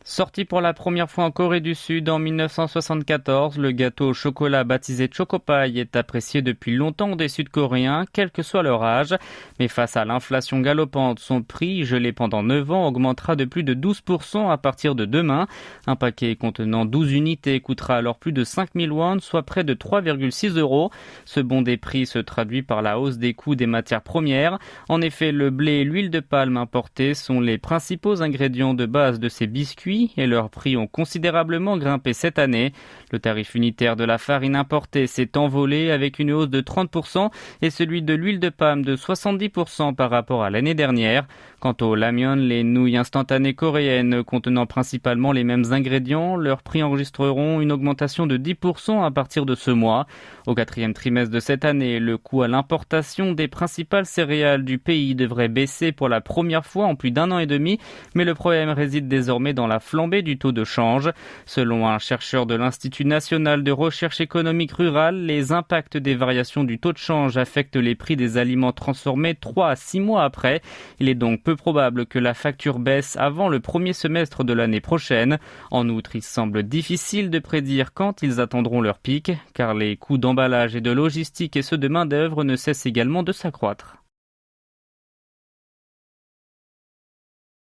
Sorti pour la première fois en Corée du Sud en 1974, le gâteau au chocolat baptisé Chocopaï est apprécié depuis longtemps des Sud-Coréens, quel que soit leur âge. Mais face à l'inflation galopante, son prix, gelé pendant 9 ans, augmentera de plus de 12% à partir de demain. Un paquet contenant 12 unités coûtera alors plus de 5000 won, soit près de 3,6 euros. Ce bond des prix se traduit par la hausse des coûts des matières premières. En effet, le blé et l'huile de palme importées sont les principaux ingrédients de base de ces biscuits et leurs prix ont considérablement grimpé cette année. Le tarif unitaire de la farine importée s'est envolé avec une hausse de 30% et celui de l'huile de palme de 70% par rapport à l'année dernière. Quant au ramyeon, les nouilles instantanées coréennes contenant principalement les mêmes ingrédients, leurs prix enregistreront une augmentation de 10% à partir de ce mois. Au quatrième trimestre de cette année, le coût à l'importation des principales céréales du pays devrait baisser pour la première fois en plus d'un an et demi, mais le problème réside désormais dans la flambée du taux de change. Selon un chercheur de l'Institut national de recherche économique rurale, les impacts des variations du taux de change affectent les prix des aliments transformés 3 à 6 mois après. Il est donc peu probable que la facture baisse avant le premier semestre de l'année prochaine. En outre, il semble difficile de prédire quand ils atteindront leur pic, car les coûts d'emballage et de logistique et ceux de main-d'œuvre ne cessent également de s'accroître.